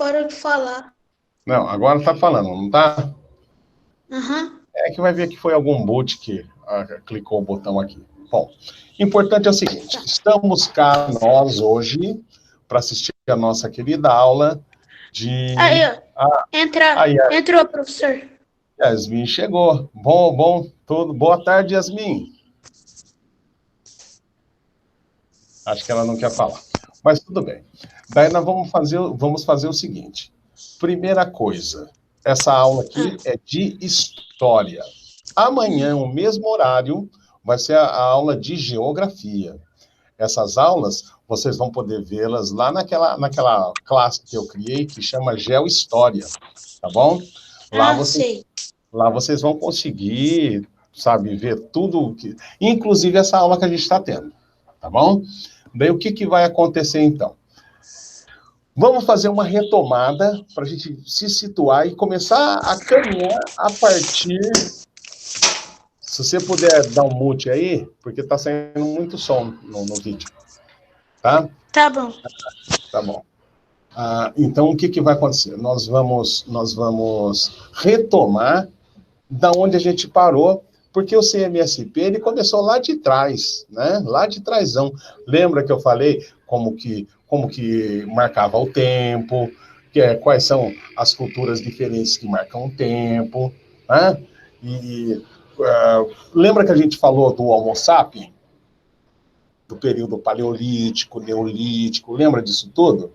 parou de falar. Não, agora tá falando, não tá? Aham. É que vai ver que foi algum boot que clicou o botão aqui. Bom, importante é o seguinte, estamos cá nós hoje para assistir a nossa querida aula Aí, de... ó. Aí, Entrou, professor. Yasmin chegou. Bom, tudo. Boa tarde, Yasmin. Acho que ela não quer falar. Mas tudo bem. Daí nós vamos fazer o seguinte. Primeira coisa, essa aula aqui é de história. Amanhã, o mesmo horário, vai ser a aula de geografia. Essas aulas, vocês vão poder vê-las lá naquela classe que eu criei, que chama Geohistória, tá bom? Sei. Lá vocês vão conseguir, sabe, ver tudo, inclusive essa aula que a gente está tendo, tá bom? Daí o que vai acontecer então? Vamos fazer uma retomada para a gente se situar e começar a caminhar a partir... Se você puder dar um mute aí, porque está saindo muito som no vídeo, tá? Tá bom. Tá bom. Então, o que vai acontecer? Nós vamos retomar da onde a gente parou, porque o CMSP ele começou lá de trás, né? Lá de trásão. Lembra que eu falei como que marcava o tempo, quais são as culturas diferentes que marcam o tempo, né? E lembra que a gente falou do Homo sapiens, do período paleolítico, neolítico, lembra disso tudo?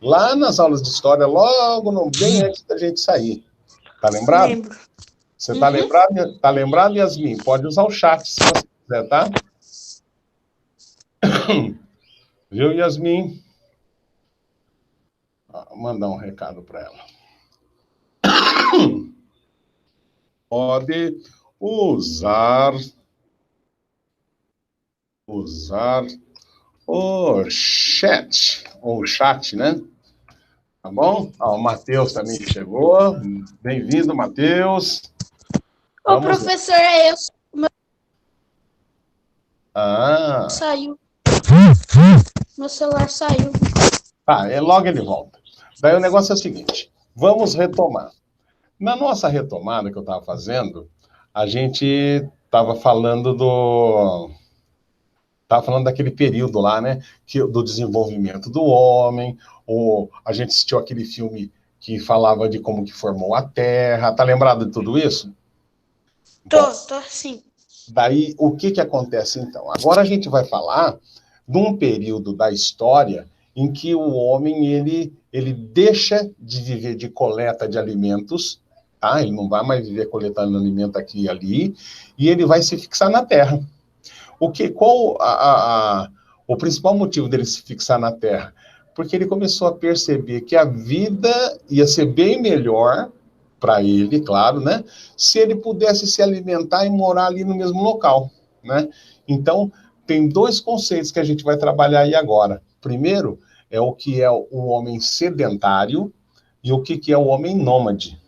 Lá nas aulas de história, logo bem antes da gente sair. Tá lembrado? Lembro. Você tá lembrado? Tá lembrado, Yasmin? Pode usar o chat se você quiser, tá? Viu, Yasmin? Vou mandar um recado para ela. Pode usar o chat, ou o chat, né? Tá bom? O Matheus também chegou. Bem-vindo, Matheus. Ô, professor, é eu. Saiu. Meu celular saiu. Tá, logo ele volta. Daí o negócio é o seguinte, vamos retomar. Na nossa retomada que eu estava fazendo, a gente estava falando daquele período lá, né, do desenvolvimento do homem, ou a gente assistiu aquele filme que falava de como que formou a Terra, tá lembrado de tudo isso? Tô sim. Daí, o que acontece então? Agora a gente vai falar de um período da história em que o homem, ele deixa de viver de coleta de alimentos, tá? Ele não vai mais viver coletando alimento aqui e ali, e ele vai se fixar na Terra. Qual o principal motivo dele se fixar na Terra? Porque ele começou a perceber que a vida ia ser bem melhor para ele, claro, né? Se ele pudesse se alimentar e morar ali no mesmo local, né? Então, tem dois conceitos que a gente vai trabalhar aí agora. Primeiro, é o que é o homem sedentário e o que é o homem nômade.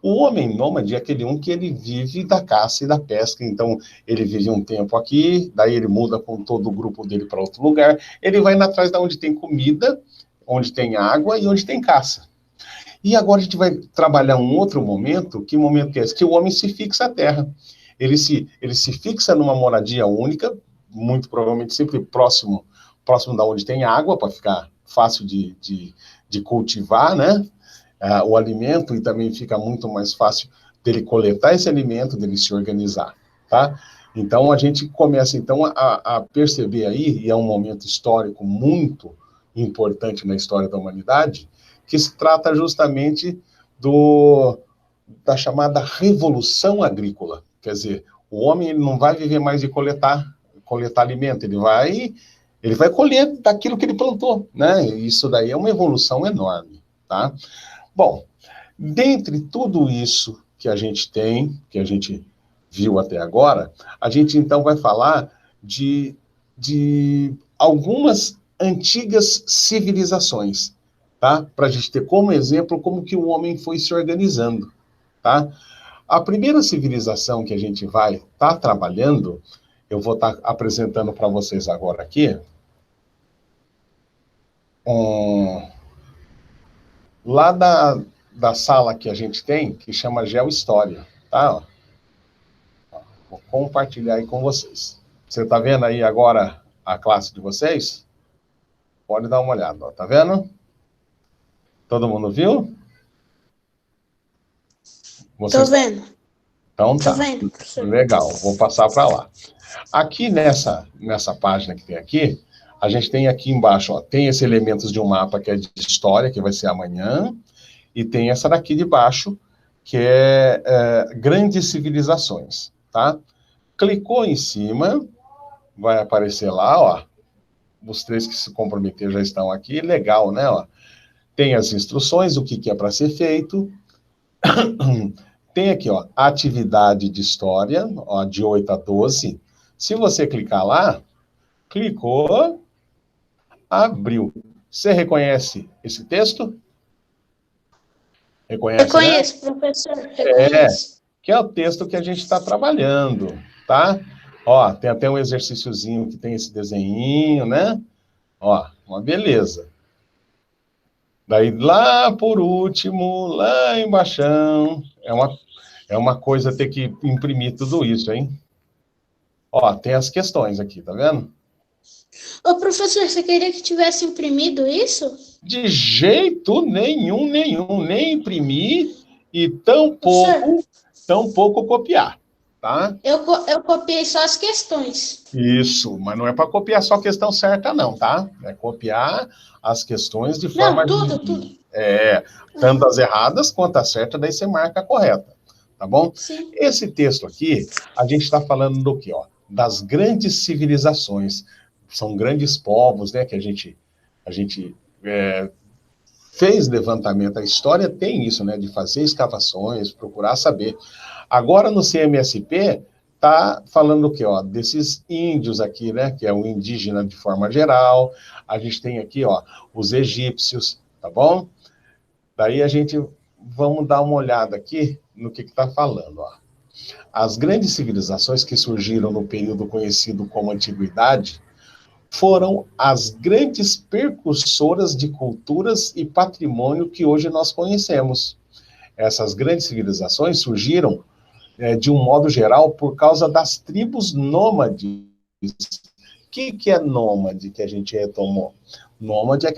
O homem nômade é aquele que ele vive da caça e da pesca, então ele vive um tempo aqui, daí ele muda com todo o grupo dele para outro lugar, ele vai atrás de onde tem comida, onde tem água e onde tem caça. E agora a gente vai trabalhar um outro momento, que momento que é esse? Que o homem se fixa à terra. Ele se fixa numa moradia única, muito provavelmente sempre próximo da onde tem água, para ficar fácil de cultivar, né? O alimento, e também fica muito mais fácil dele coletar esse alimento, dele se organizar, tá? Então, a gente começa, então, a perceber aí, e é um momento histórico muito importante na história da humanidade, que se trata justamente da chamada revolução agrícola. Quer dizer, o homem ele não vai viver mais de coletar alimento, ele vai colher daquilo que ele plantou, né? Isso daí é uma evolução enorme, tá? Bom, dentre tudo isso que a gente tem, que a gente viu até agora, a gente então vai falar de algumas antigas civilizações, tá? Para a gente ter como exemplo como que o homem foi se organizando, tá? A primeira civilização que a gente vai estar trabalhando, eu vou estar apresentando para vocês agora aqui, lá da sala que a gente tem, que chama Geohistória, tá? Vou compartilhar aí com vocês. Você está vendo aí agora a classe de vocês? Pode dar uma olhada, ó. Tá vendo? Todo mundo viu? Tô vendo. Então Tô tá. vendo, professor. Legal, vou passar para lá. Aqui nessa página que tem aqui, a gente tem aqui embaixo, ó, tem esses elementos de um mapa que é de história, que vai ser amanhã, e tem essa daqui de baixo, que é grandes civilizações, tá? Clicou em cima, vai aparecer lá, ó, os 3 que se comprometeram já estão aqui, legal, né, ó. Tem as instruções, o que é para ser feito. Tem aqui, ó, atividade de história, ó, de 8 a 12. Se você clicar lá, clicou, abriu. Você reconhece esse texto? Reconhece, né? Reconheço, professor. Reconheço. Que é o texto que a gente está trabalhando, tá? Ó, tem até um exercíciozinho que tem esse desenhinho, né? Ó, uma beleza. Daí, lá por último, lá embaixo, é uma coisa ter que imprimir tudo isso, hein? Ó, tem as questões aqui, tá vendo? Ô, professor, você queria que tivesse imprimido isso? De jeito nenhum, nem imprimir e tão Professor, pouco copiar, tá? eu copiei só as questões. Isso, mas não é para copiar só a questão certa, não, tá? É copiar as questões de forma... Não, tudo. Tanto as erradas quanto as certas, daí você marca a correta, tá bom? Sim. Esse texto aqui, a gente está falando do quê, ó? Das grandes civilizações. São grandes povos, né, que a gente fez levantamento. A história tem isso, né, de fazer escavações, procurar saber. Agora, no CMSP, tá falando o quê, ó? Desses índios aqui, né, que é o indígena de forma geral. A gente tem aqui, ó, os egípcios, tá bom? Daí vamos dar uma olhada aqui no que está falando, ó. As grandes civilizações que surgiram no período conhecido como Antiguidade foram as grandes percursoras de culturas e patrimônio que hoje nós conhecemos. Essas grandes civilizações surgiram, de um modo geral, por causa das tribos nômades. O que é nômade que a gente retomou? Nômade é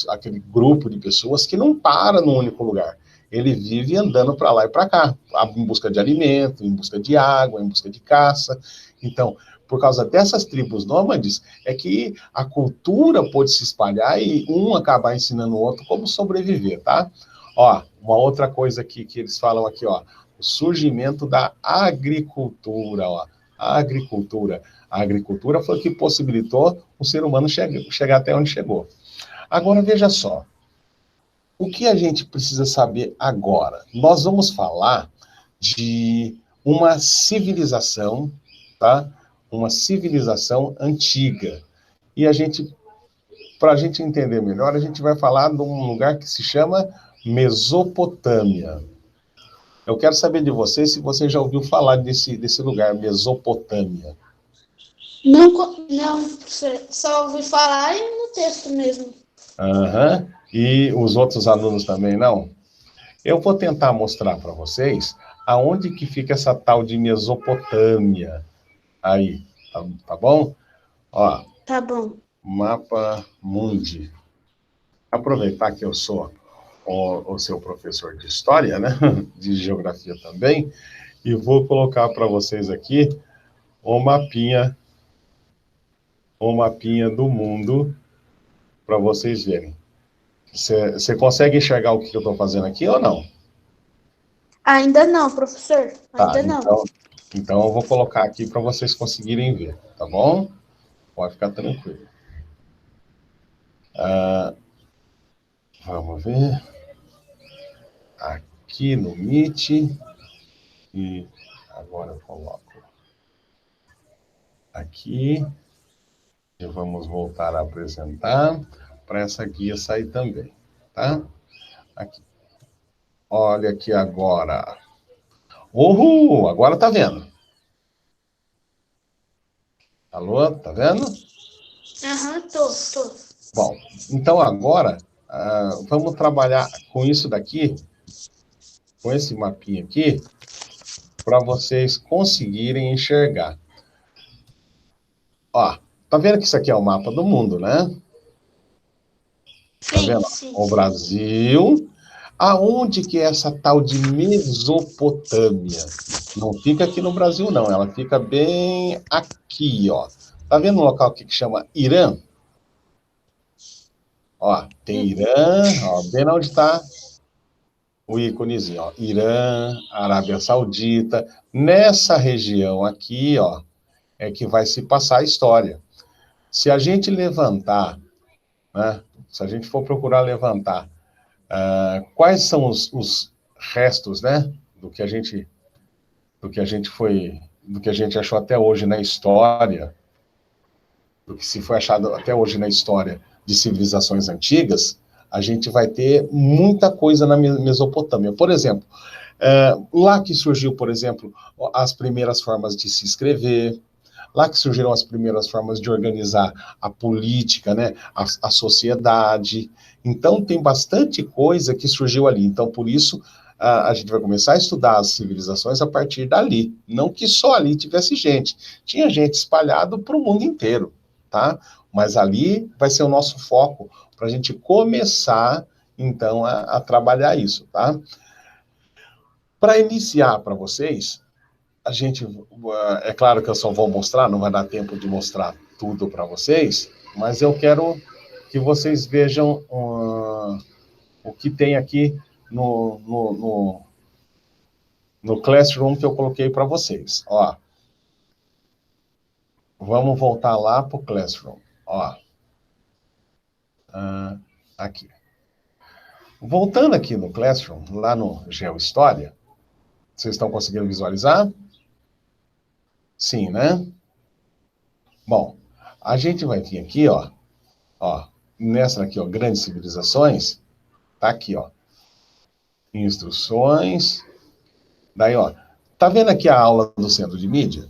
aquele grupo de pessoas que não para num único lugar. Ele vive andando para lá e para cá, em busca de alimento, em busca de água, em busca de caça. Então, por causa dessas tribos nômades, é que a cultura pôde se espalhar e um acabar ensinando o outro como sobreviver, tá? Ó, uma outra coisa aqui que eles falam aqui, ó, o surgimento da agricultura, ó, a agricultura. A agricultura foi o que possibilitou o ser humano chegar até onde chegou. Agora, veja só, o que a gente precisa saber agora? Nós vamos falar de uma civilização, tá? Uma civilização antiga. E para a gente entender melhor, a gente vai falar de um lugar que se chama Mesopotâmia. Eu quero saber de você se você já ouviu falar desse lugar, Mesopotâmia. Não, só ouvi falar e no texto mesmo. Aham. E os outros alunos também não? Eu vou tentar mostrar para vocês aonde que fica essa tal de Mesopotâmia. Aí, tá bom? Ó, Tá bom. Mapa Mundi. Aproveitar que eu sou o seu professor de história, né? De geografia também, e vou colocar para vocês aqui o mapinha do mundo para vocês verem. Você consegue enxergar o que eu estou fazendo aqui ou não? Ainda não, professor. Ainda não. Então eu vou colocar aqui para vocês conseguirem ver, tá bom? Pode ficar tranquilo. Vamos ver. Aqui no Meet. E agora eu coloco aqui. E vamos voltar a apresentar para essa guia sair também, tá? Aqui. Olha aqui agora. Uhul! Agora tá vendo. Alô, tá vendo? Aham, tô. Bom, então agora vamos trabalhar com isso daqui, com esse mapinha aqui, para vocês conseguirem enxergar. Ó, tá vendo que isso aqui é o mapa do mundo, né? Tá Sim, vendo? sim. O Brasil. Aonde que é essa tal de Mesopotâmia? Não fica aqui no Brasil, não. Ela fica bem aqui, ó. Tá vendo um local aqui que chama Irã? Ó, tem Irã, ó, bem onde está o íconezinho, ó. Irã, Arábia Saudita. Nessa região aqui, ó, é que vai se passar a história. Se a gente levantar, né? Se a gente for procurar levantar quais são os restos, né? Do que a gente achou até hoje na história, do que se foi achado até hoje na história de civilizações antigas, a gente vai ter muita coisa na Mesopotâmia. Por exemplo, lá que surgiu, por exemplo, as primeiras formas de se escrever, lá que surgiram as primeiras formas de organizar a política, né, a sociedade. Então, tem bastante coisa que surgiu ali. Então, por isso, a gente vai começar a estudar as civilizações a partir dali. Não que só ali tivesse gente. Tinha gente espalhado para o mundo inteiro, tá? Mas ali vai ser o nosso foco para a gente começar, então, a trabalhar isso, tá? Para iniciar para vocês, a gente, é claro que eu só vou mostrar, não vai dar tempo de mostrar tudo para vocês, mas eu quero que vocês vejam o que tem aqui no Classroom que eu coloquei para vocês. Ó, vamos voltar lá para o Classroom. Ó, aqui. Voltando aqui no Classroom, lá no GeoHistória, vocês estão conseguindo visualizar? Sim, né? Bom, a gente vai vir aqui, ó, nessa aqui, ó, grandes civilizações, tá aqui, ó, instruções, daí, ó, tá vendo aqui a aula do Centro de Mídia?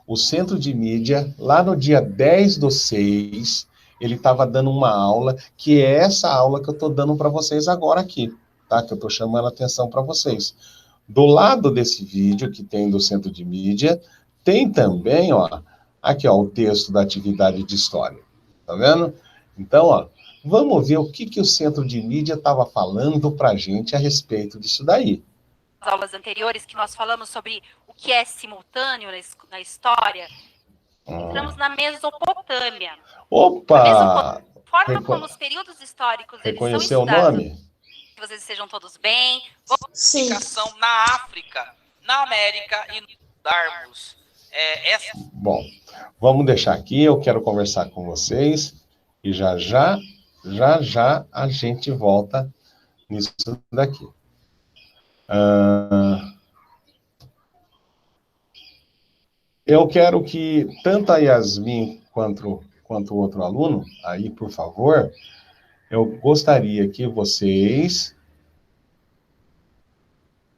O Centro de Mídia, lá no dia 10/6, ele estava dando uma aula, que é essa aula que eu estou dando para vocês agora aqui, tá? Que eu estou chamando a atenção para vocês. Do lado desse vídeo que tem do Centro de Mídia, tem também, ó, aqui, ó, o texto da atividade de história. Tá vendo? Então, ó, vamos ver o que o Centro de Mídia estava falando para a gente a respeito disso daí. Nas aulas anteriores que nós falamos sobre o que é simultâneo na história, entramos na Mesopotâmia. Opa! A forma como os períodos históricos eles são Reconheceu o estudados. nome? Que vocês estejam todos bem. Sim. Comunicação na África, na América e no Darmos. Bom, vamos deixar aqui, eu quero conversar com vocês e já a gente volta nisso daqui. Eu quero que tanto a Yasmin quanto o outro aluno, aí, por favor, eu gostaria que vocês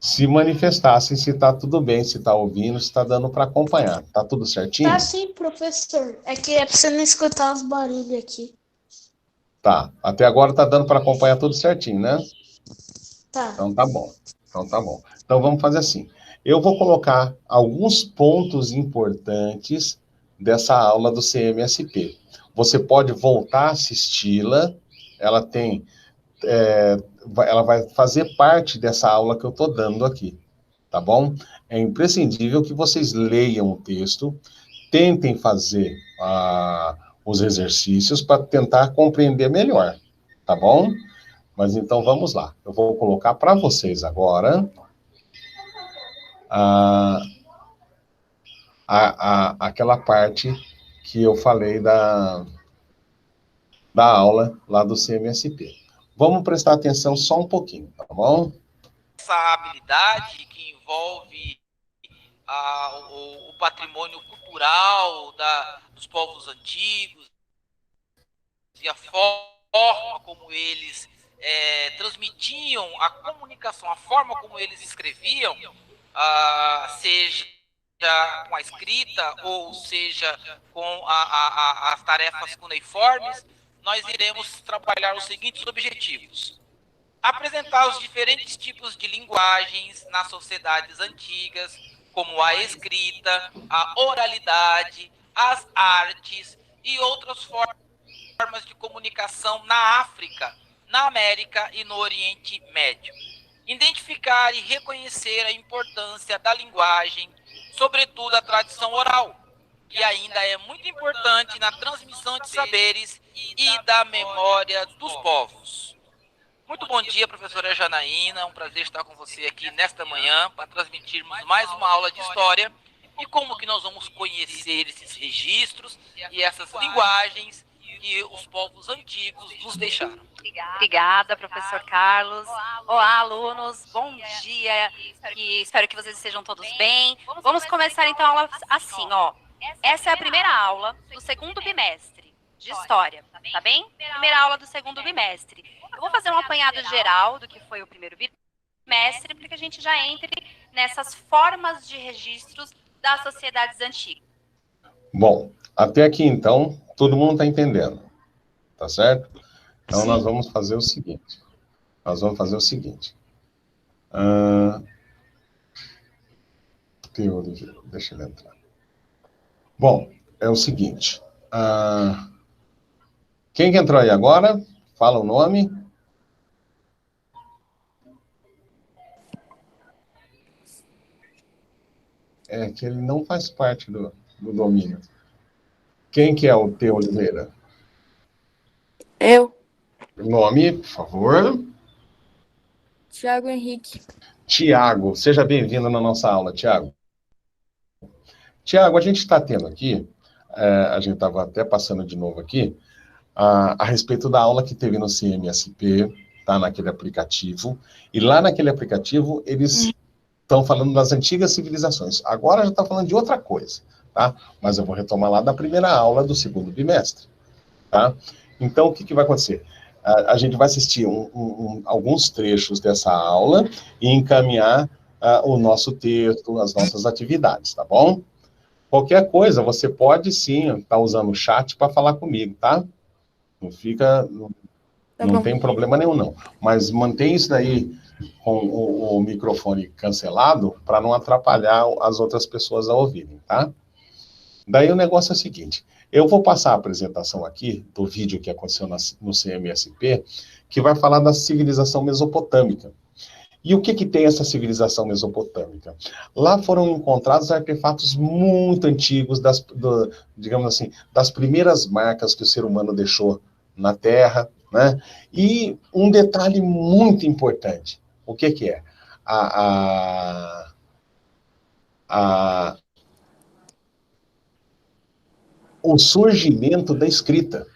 se manifestassem se está tudo bem, se está ouvindo, se está dando para acompanhar. Tá tudo certinho? Tá sim, professor. É que é para você não escutar os barulhos aqui. Tá. Até agora tá dando para acompanhar tudo certinho, né? Tá. Então tá bom. Então vamos fazer assim. Eu vou colocar alguns pontos importantes dessa aula do CMSP. Você pode voltar a assisti-la. Ela tem... ela vai fazer parte dessa aula que eu estou dando aqui, tá bom? É imprescindível que vocês leiam o texto, tentem fazer os exercícios para tentar compreender melhor, tá bom? Mas então vamos lá. Eu vou colocar para vocês agora aquela parte que eu falei da aula lá do CMSP. Vamos prestar atenção só um pouquinho, tá bom? Essa habilidade que envolve o patrimônio cultural dos povos antigos e a forma como eles transmitiam a comunicação, a forma como eles escreviam, seja com a escrita ou seja com as tarefas cuneiformes, nós iremos trabalhar os seguintes objetivos: apresentar os diferentes tipos de linguagens nas sociedades antigas, como a escrita, a oralidade, as artes e outras formas de comunicação na África, na América e no Oriente Médio. Identificar e reconhecer a importância da linguagem, sobretudo a tradição oral, que ainda é muito importante na transmissão de saberes e da memória dos povos. Muito bom dia, professora Janaína. É um prazer estar com você aqui nesta manhã para transmitirmos mais uma aula de história e como que nós vamos conhecer esses registros e essas linguagens que os povos antigos nos deixaram. Obrigada, professor Carlos. Olá, alunos. Bom dia. E espero que vocês estejam todos bem. Vamos começar então a aula assim, ó. Essa é a primeira aula do segundo bimestre de história, tá bem? Primeira aula do segundo bimestre. Eu vou fazer um apanhado geral do que foi o primeiro bimestre, para que a gente já entre nessas formas de registros das sociedades antigas. Bom, até aqui então, todo mundo está entendendo, tá certo? Então, nós vamos fazer o seguinte. Deixa ele entrar. Bom, é o seguinte. Quem que entrou aí agora? Fala o nome. É que ele não faz parte do domínio. Quem que é o Teu Oliveira? Eu, Nome, por favor. Thiago Henrique. Tiago, seja bem-vindo na nossa aula, Tiago. Tiago, a gente está tendo aqui, a gente estava até passando de novo aqui, a respeito da aula que teve no CMSP, tá, naquele aplicativo, e lá naquele aplicativo eles estão falando das antigas civilizações. Agora já está falando de outra coisa, tá? Mas eu vou retomar lá da primeira aula do segundo bimestre, tá? Então, o que vai acontecer? A gente vai assistir alguns trechos dessa aula e encaminhar o nosso texto, as nossas atividades, tá bom? Qualquer coisa, você pode sim estar usando o chat para falar comigo, tá? Não fica... Não tem problema nenhum, não. Mas mantém isso daí com o microfone cancelado para não atrapalhar as outras pessoas a ouvirem, tá? Daí o negócio é o seguinte, eu vou passar a apresentação aqui do vídeo que aconteceu no CMSP, que vai falar da civilização mesopotâmica. E o que tem essa civilização mesopotâmica? Lá foram encontrados artefatos muito antigos, digamos assim, das primeiras marcas que o ser humano deixou na Terra, né? E um detalhe muito importante, o que é? O surgimento da escrita,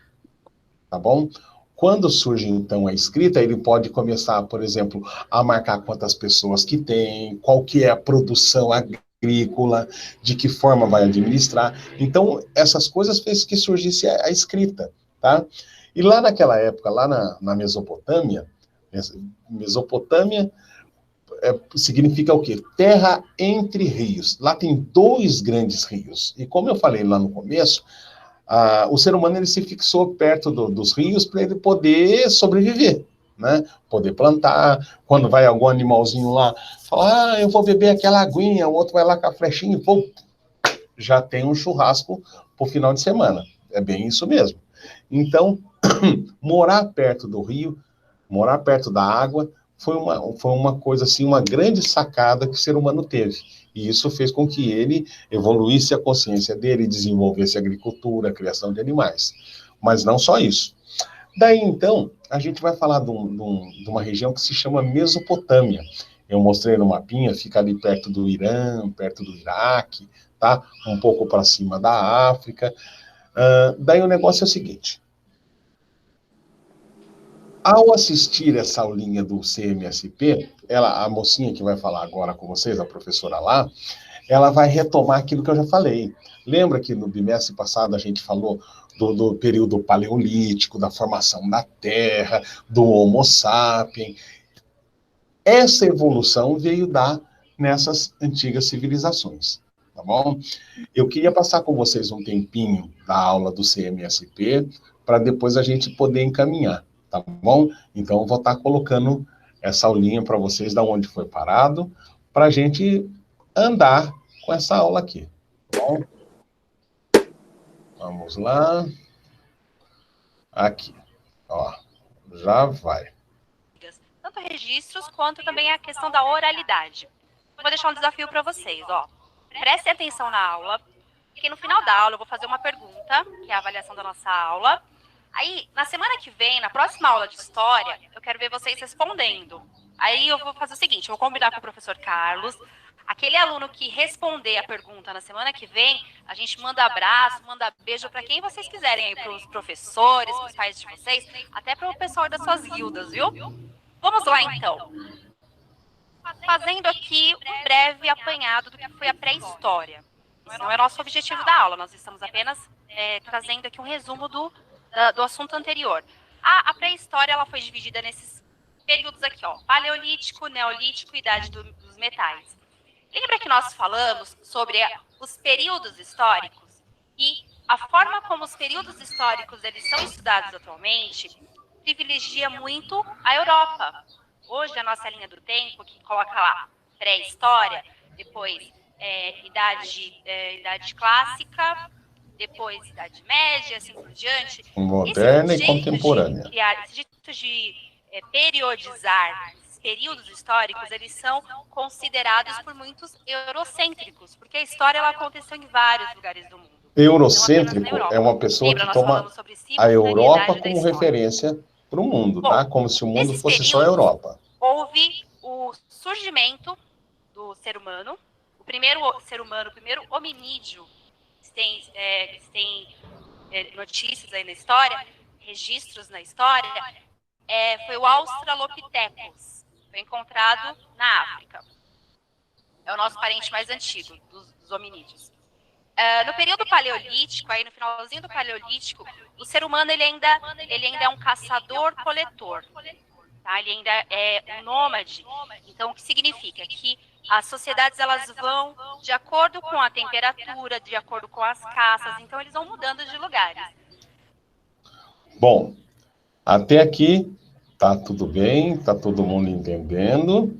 tá bom? Quando surge, então, a escrita, ele pode começar, por exemplo, a marcar quantas pessoas que tem, qual que é a produção agrícola, de que forma vai administrar. Então, essas coisas fez que surgisse a escrita, tá? E lá naquela época, lá na Mesopotâmia, significa o quê? Terra entre rios. Lá tem 2 grandes rios. E como eu falei lá no começo, o ser humano ele se fixou perto dos rios para ele poder sobreviver, né? Poder plantar. Quando vai algum animalzinho lá, fala, eu vou beber aquela aguinha, o outro vai lá com a flechinha, pô, já tem um churrasco pro final de semana. É bem isso mesmo. Então, morar perto do rio, morar perto da água, foi uma coisa assim, uma grande sacada que o ser humano teve. E isso fez com que ele evoluísse a consciência dele, desenvolvesse a agricultura, a criação de animais. Mas não só isso. Daí, então, a gente vai falar de uma região que se chama Mesopotâmia. Eu mostrei no mapinha, fica ali perto do Irã, perto do Iraque, tá? Um pouco para cima da África. Daí o negócio é o seguinte. Ao assistir essa aulinha do CMSP, a mocinha que vai falar agora com vocês, a professora lá, ela vai retomar aquilo que eu já falei. Lembra que no bimestre passado a gente falou do período paleolítico, da formação da Terra, do Homo sapiens? Essa evolução veio dar nessas antigas civilizações, tá bom? Eu queria passar com vocês um tempinho da aula do CMSP, para depois a gente poder encaminhar, tá bom? Então, eu vou estar colocando essa aulinha para vocês, da onde foi parado, para a gente andar com essa aula aqui, tá bom? Vamos lá. Aqui, ó, já vai. Tanto registros, quanto também a questão da oralidade. Vou deixar um desafio para vocês, ó. Prestem atenção na aula, porque no final da aula eu vou fazer uma pergunta, que é a avaliação da nossa aula. Aí, na semana que vem, na próxima aula de história, eu quero ver vocês respondendo. Aí eu vou fazer o seguinte, eu vou combinar com o professor Carlos. Aquele aluno que responder a pergunta na semana que vem, a gente manda abraço, manda beijo para quem vocês quiserem aí, para os professores, para os pais de vocês, até para o pessoal das suas guildas, viu? Vamos lá, então. Fazendo aqui um breve apanhado do que foi a pré-história. Esse não é o nosso objetivo da aula, nós estamos apenas trazendo aqui um resumo do assunto anterior. A pré-história ela foi dividida nesses períodos aqui, ó, Paleolítico, Neolítico e Idade dos Metais. Lembra que nós falamos sobre os períodos históricos? E a forma como os períodos históricos eles são estudados atualmente privilegia muito a Europa. Hoje, a nossa linha do tempo, que coloca lá pré-história, depois idade clássica, depois Idade Média, assim por diante. Moderna e contemporânea. Esse jeito de periodizar períodos históricos, eles são considerados por muitos eurocêntricos, porque a história ela aconteceu em vários lugares do mundo. Eurocêntrico é uma pessoa que toma a Europa como referência para o mundo, tá? Como se o mundo fosse só a Europa. Houve o surgimento do ser humano, o primeiro ser humano, o primeiro hominídeo, tem notícias aí na história, registros na história, foi o Australopithecus. Foi encontrado na África. É o nosso parente mais antigo dos hominídeos. No período paleolítico, aí no finalzinho do paleolítico, o ser humano ele ainda é um caçador-coletor. Tá? Ele ainda é um nômade. Então, o que significa? Que as sociedades elas vão de acordo com a temperatura, de acordo com as caças. Então, eles vão mudando de lugares. Bom, até aqui tá tudo bem, tá todo mundo entendendo.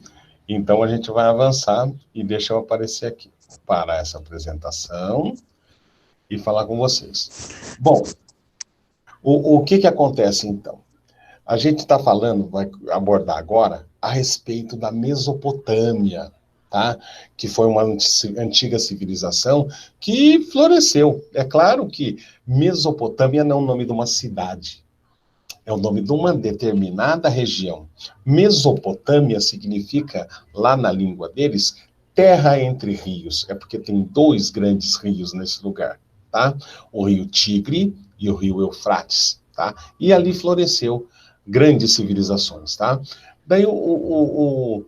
Então, a gente vai avançar e deixa eu aparecer aqui. Parar essa apresentação e falar com vocês. Bom, o que acontece, então? A gente está falando, vai abordar agora, a respeito da Mesopotâmia, tá? Que foi uma antiga civilização que floresceu. É claro que Mesopotâmia não é o nome de uma cidade, é o nome de uma determinada região. Mesopotâmia significa, lá na língua deles, terra entre rios. É porque tem dois grandes rios nesse lugar, tá? O rio Tigre e o rio Eufrates, tá? E ali floresceu grandes civilizações, tá? Daí, o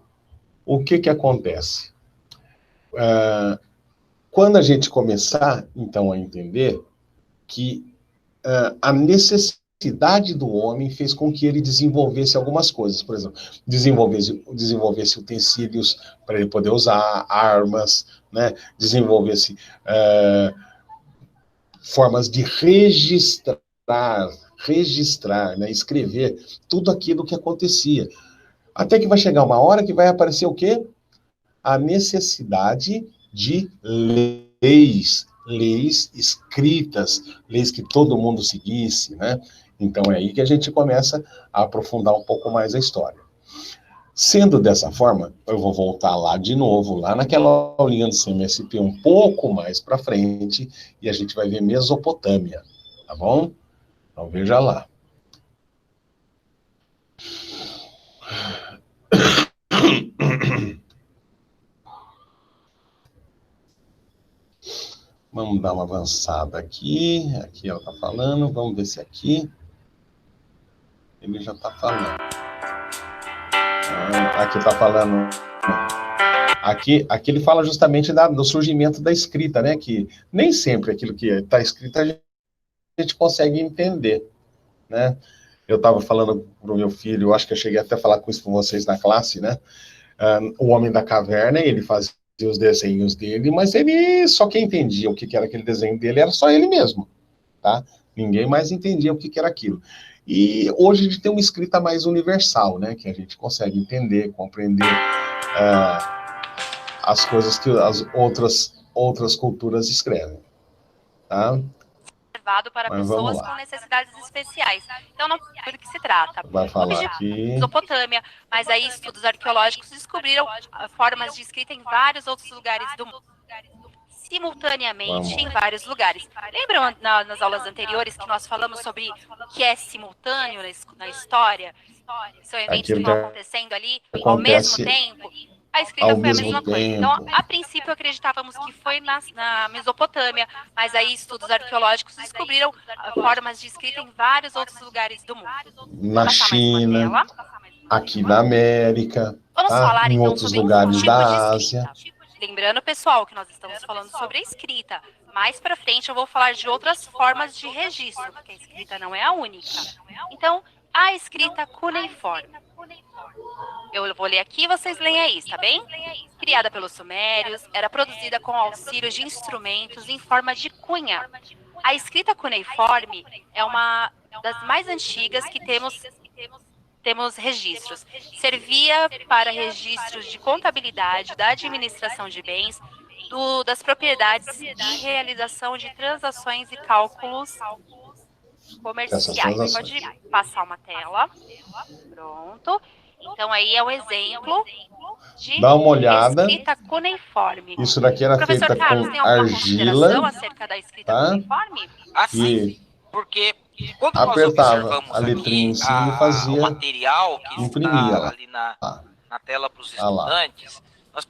que acontece? Quando a gente começar, então, a entender que a necessidade do homem fez com que ele desenvolvesse algumas coisas, por exemplo, desenvolvesse utensílios para ele poder usar, armas, né? Desenvolvesse formas de registrar, né? Escrever tudo aquilo que acontecia. Até que vai chegar uma hora que vai aparecer o quê? A necessidade de leis escritas, leis que todo mundo seguisse, né? Então é aí que a gente começa a aprofundar um pouco mais a história. Sendo dessa forma, eu vou voltar lá de novo, lá naquela aulinha do CMSP, um pouco mais para frente, e a gente vai ver Mesopotâmia, tá bom? Então veja lá. Vamos dar uma avançada aqui. Aqui ela está falando. Vamos ver se aqui ele já está falando. Aqui está falando. Aqui ele fala justamente do surgimento da escrita, né? Que nem sempre aquilo que está escrito a gente consegue entender, né? Eu estava falando para o meu filho, eu acho que eu cheguei até a falar com isso com vocês na classe, né? O Homem da Caverna, ele fazia os desenhos dele, mas ele, só quem entendia o que era aquele desenho dele era só ele mesmo, tá? Ninguém mais entendia o que era aquilo. E hoje a gente tem uma escrita mais universal, né? Que a gente consegue entender, compreender as coisas que as outras culturas escrevem, tá? Reservado para Mas vamos pessoas lá. com necessidades especiais. Então, não é do que se trata. Vai falar Objetivo aqui. Mesopotâmia, mas aí estudos arqueológicos descobriram formas de escrita em vários outros lugares do mundo, simultaneamente Vamos. em vários lugares. Lembram nas aulas anteriores que nós falamos sobre o que é simultâneo na história? São eventos que Aquilo estão que acontecendo ali ao mesmo acontece tempo. A escrita ao foi a mesmo mesma coisa. tempo. Então, a princípio, acreditávamos que foi na Mesopotâmia, mas aí estudos arqueológicos descobriram formas de escrita em vários outros lugares do mundo. Na Passar mais uma China, tela. aqui na América, Vamos tá? falar Em então outros sobre lugares tipos da de Ásia. escrita. Lembrando, pessoal, que nós estamos falando sobre a escrita. Mais para frente eu vou falar de outras formas de registro, porque a escrita não é a única. Então, a escrita cuneiforme. Eu vou ler aqui, vocês leem aí, tá bem? Criada pelos sumérios, era produzida com auxílio de instrumentos em forma de cunha. A escrita cuneiforme é uma das mais antigas que temos registros. Servia para registros de contabilidade, da administração de bens, das propriedades e realização de transações e cálculos comerciais. Pode passar uma tela. Pronto. Então, aí é um exemplo de Dá uma olhada. escrita cuneiforme. Isso daqui era Professor feita Carlos, com tem alguma consideração argila, acerca da escrita tá? cuneiforme? Assim, porque quando nós Apertava observamos a letrinha aqui em cima e fazia, o material que imprimia está lá. ali na tela para os Ah lá. estudantes, nós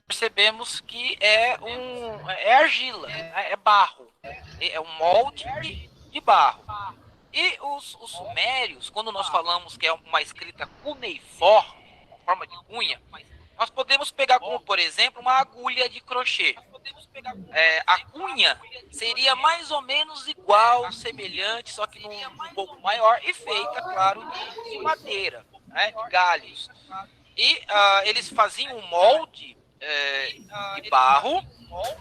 percebemos que é argila, né? É barro, é um molde de barro. E os sumérios, quando nós falamos que é uma escrita cuneiforme, forma de cunha, nós podemos pegar como, por exemplo, uma agulha de crochê. A cunha seria mais ou menos igual, semelhante, só que um pouco maior e feita, claro, de madeira, né, de galhos. E eles faziam um molde de barro,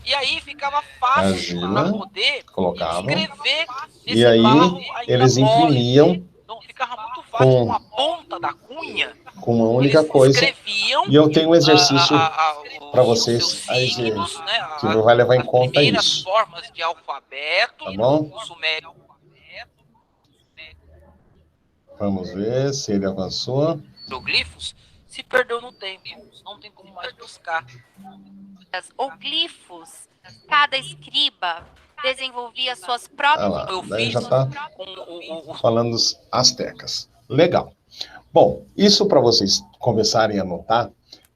e aí ficava fácil para poder escrever nesse e aí barro eles imprimiam. Então ficava muito fácil com a ponta da cunha. Com uma única coisa. E eu tenho um exercício para vocês aí, signos, né, que vai levar em conta primeiras isso. Formas de alfabeto, tá bom? o sumério. Vamos ver se ele avançou. Hieroglifos se perdeu no tempo, não tem como mais buscar. Ou glifos, cada escriba desenvolvia suas próprias. Ah lá, daí já está falando dos astecas. Legal. Bom, isso para vocês começarem a notar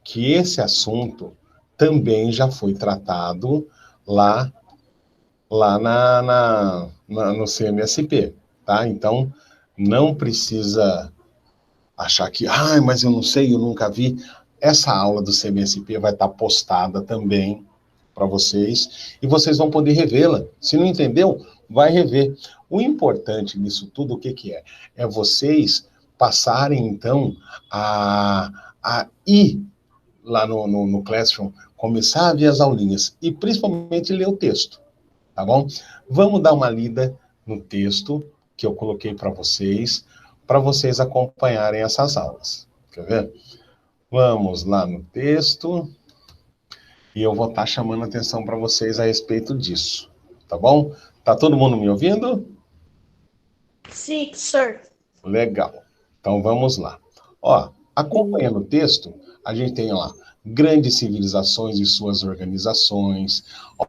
que esse assunto também já foi tratado lá no CMSP, tá? Então, não precisa achar que, mas eu não sei, eu nunca vi. Essa aula do CMSP vai estar postada também para vocês, e vocês vão poder revê-la. Se não entendeu, vai rever. O importante nisso tudo, o que é? É vocês passarem, então, a ir lá no Classroom, começar a ver as aulinhas, e principalmente ler o texto, tá bom? Vamos dar uma lida no texto que eu coloquei para vocês acompanharem essas aulas. Quer ver? Vamos lá no texto, e eu vou estar chamando a atenção para vocês a respeito disso, tá bom? Tá todo mundo me ouvindo? Sim, sir. Legal. Então vamos lá. Ó, acompanhando o texto, a gente tem lá grandes civilizações e suas organizações.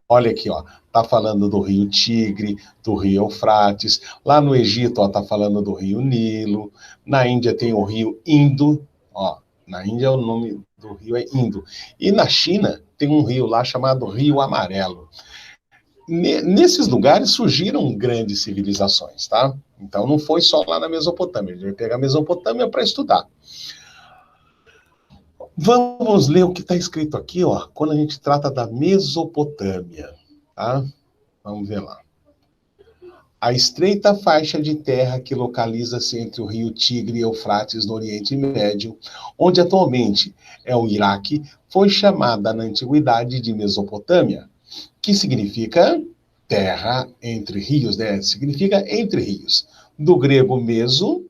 Olha aqui, ó, tá falando do Rio Tigre, do Rio Eufrates. Lá no Egito, ó, tá falando do Rio Nilo. Na Índia tem o Rio Indo, ó. Na Índia o nome do rio é Indo. E na China tem um rio lá chamado Rio Amarelo. Nesses lugares surgiram grandes civilizações, tá? Então não foi só lá na Mesopotâmia. A gente vai pegar a Mesopotâmia para estudar. Vamos ler o que está escrito aqui, ó, quando a gente trata da Mesopotâmia, tá? Vamos ver lá. A estreita faixa de terra que localiza-se entre o rio Tigre e Eufrates no Oriente Médio, onde atualmente é o Iraque, foi chamada na antiguidade de Mesopotâmia, que significa terra entre rios, né? Significa entre rios. Do grego meso,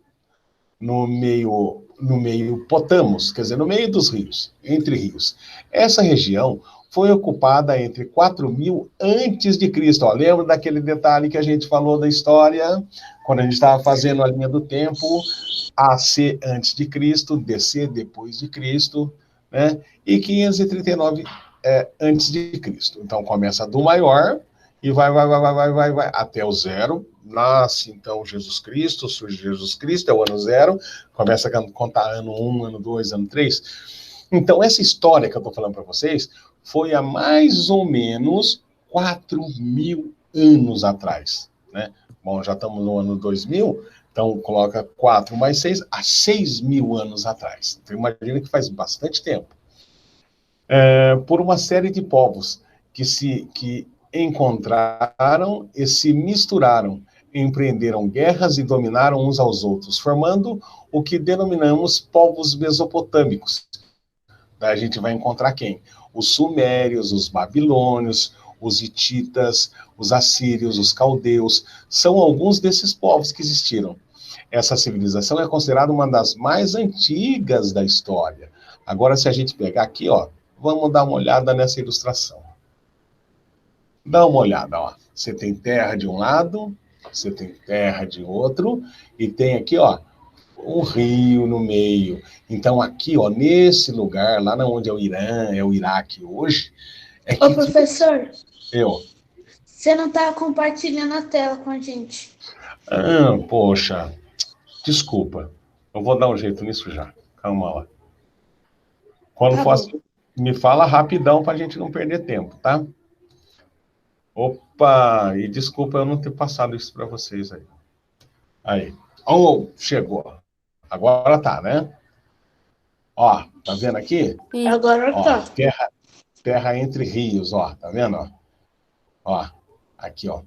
no meio potamos, quer dizer, no meio dos rios, entre rios. Essa região foi ocupada entre 4.000 antes de Cristo. Ó, lembra daquele detalhe que a gente falou da história, quando a gente estava fazendo a linha do tempo, AC antes de Cristo, DC depois de Cristo, né? E 539 antes de Cristo. Então começa do maior e vai até o zero. Nasce, então, Jesus Cristo, surge Jesus Cristo, é o ano zero, começa a contar ano 1, ano 2, ano 3. Então, essa história que eu estou falando para vocês foi há mais ou menos 4.000 anos atrás, né? Bom, já estamos no ano 2000, então coloca 4 mais 6, há 6.000 anos atrás. Então, imagina que faz bastante tempo. Por uma série de povos que encontraram e se misturaram, empreenderam guerras e dominaram uns aos outros, formando o que denominamos povos mesopotâmicos. Daí a gente vai encontrar quem? Os sumérios, os babilônios, os hititas, os assírios, os caldeus, são alguns desses povos que existiram. Essa civilização é considerada uma das mais antigas da história. Agora, se a gente pegar aqui, ó, vamos dar uma olhada nessa ilustração. Dá uma olhada, ó. Você tem terra de um lado, você tem terra de outro, e tem aqui, ó, um rio no meio. Então, aqui, ó, nesse lugar, lá onde é o Irã, é o Iraque hoje... Ô, professor, você não está compartilhando a tela com a gente. Poxa, desculpa. Eu vou dar um jeito nisso já. Calma lá. Quando for assim, me fala rapidão para a gente não perder tempo, tá? Opa, e desculpa eu não ter passado isso para vocês aí. Aí. Oh, chegou. Agora tá, né? Ó, tá vendo aqui? Agora tá. Terra entre rios, ó, tá vendo? Ó, aqui, ó.